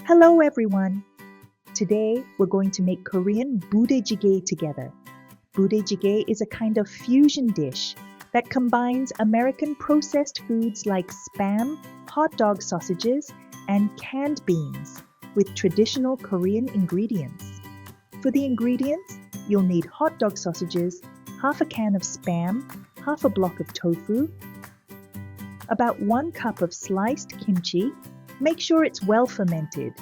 Hello everyone! Today we're going to make Korean Budae Jjigae together. Budae Jjigae is a kind of fusion dish that combines American processed foods like Spam, hot dog sausages, and canned beans with traditional Korean ingredients. For the ingredients, you'll need hot dog sausages, half a can of Spam, half a block of tofu, about 1 cup of sliced kimchi. Make sure it's well fermented.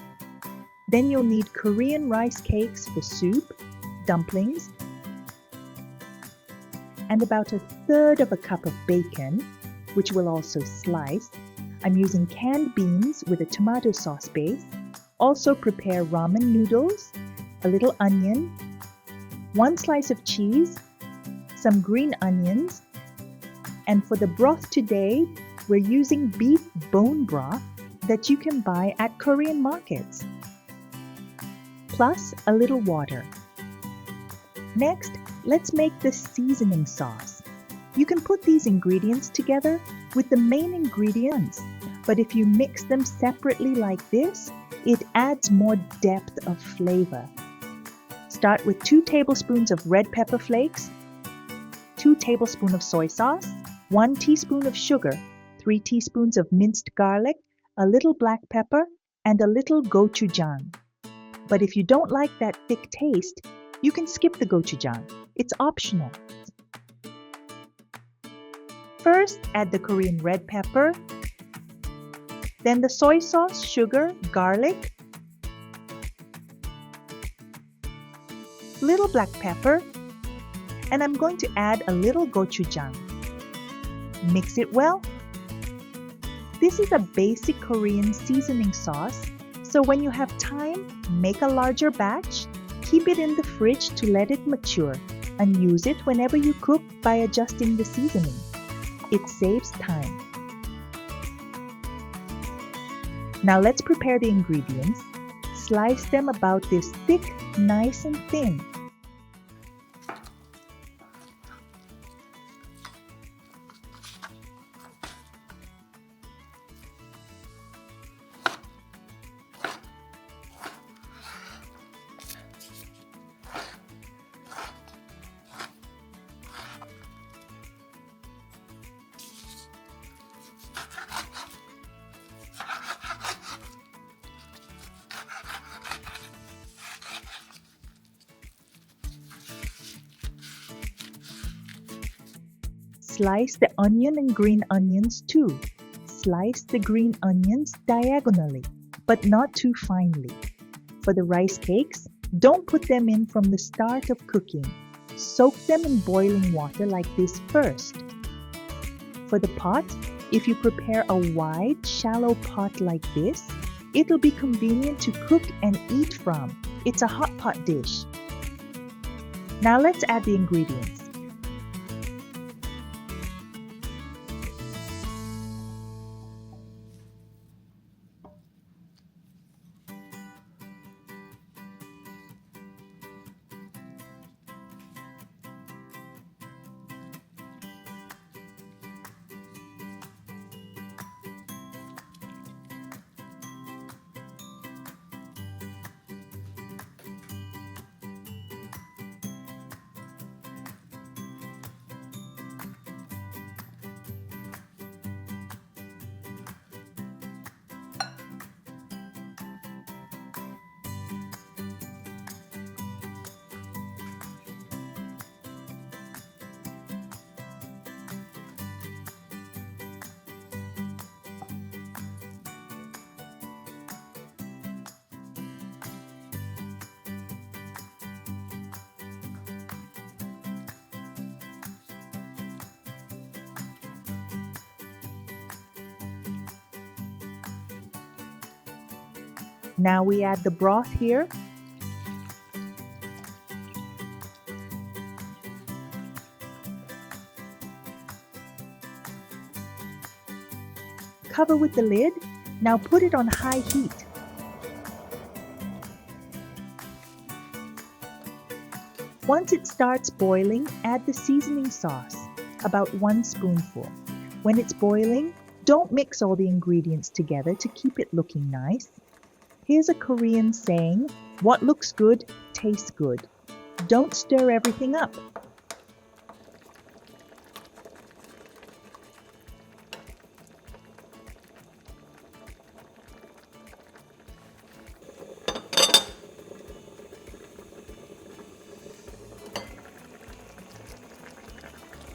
Then you'll need Korean rice cakes for soup, dumplings, and about 1/3 of a cup of bacon, which we'll also slice. I'm using canned beans with a tomato sauce base. Also prepare ramen noodles, a little onion, 1 slice of cheese, some green onions, and for the broth today, we're using beef bone broth that you can buy at Korean markets, plus a little water. Next, let's make the seasoning sauce. You can put these ingredients together with the main ingredients, but if you mix them separately like this, it adds more depth of flavor. Start with 2 tablespoons of red pepper flakes, 2 tablespoons of soy sauce, 1 teaspoon of sugar, 3 teaspoons of minced garlic, a little black pepper, and a little gochujang. But if you don't like that thick taste, you can skip the gochujang. It's optional. First, add the Korean red pepper, then the soy sauce, sugar, garlic, little black pepper, and I'm going to add a little gochujang. Mix it well. This is a basic Korean seasoning sauce, so when you have time, make a larger batch, keep it in the fridge to let it mature, and use it whenever you cook by adjusting the seasoning. It saves time. Now let's prepare the ingredients. Slice them about this thick, nice and thin. Slice the onion and green onions too. Slice the green onions diagonally, but not too finely. For the rice cakes, don't put them in from the start of cooking. Soak them in boiling water like this first. For the pot, if you prepare a wide, shallow pot like this, it'll be convenient to cook and eat from. It's a hot pot dish. Now let's add the ingredients. Now we add the broth here. Cover with the lid. Now put it on high heat. Once it starts boiling, add the seasoning sauce, about 1 spoonful. When it's boiling, don't mix all the ingredients together to keep it looking nice. Here's a Korean saying, what looks good, tastes good. Don't stir everything up.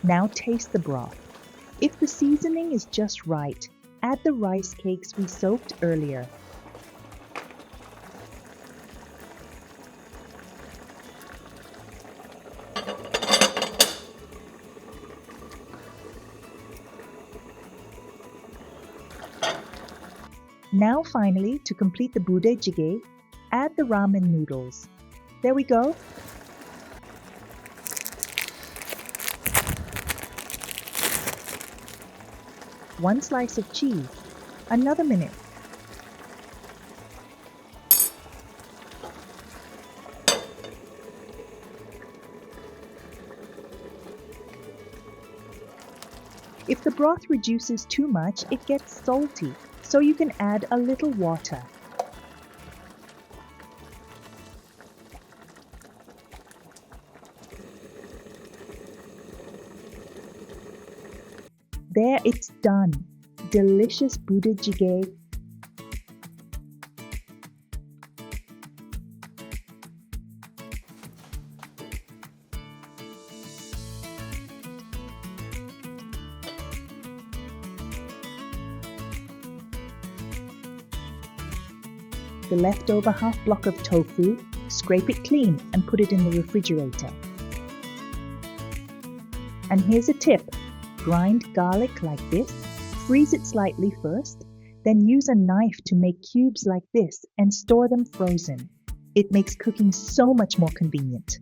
Now taste the broth. If the seasoning is just right, add the rice cakes we soaked earlier. Now finally, to complete the Budae Jjigae, add the ramen noodles. There we go. One slice of cheese. Another minute. If the broth reduces too much, it gets salty, so you can add a little water. There, it's done. Delicious Budae Jjigae. The leftover half block of tofu, scrape it clean and put it in the refrigerator. And here's a tip. Grind garlic like this, freeze it slightly first, then use a knife to make cubes like this and store them frozen. It makes cooking so much more convenient.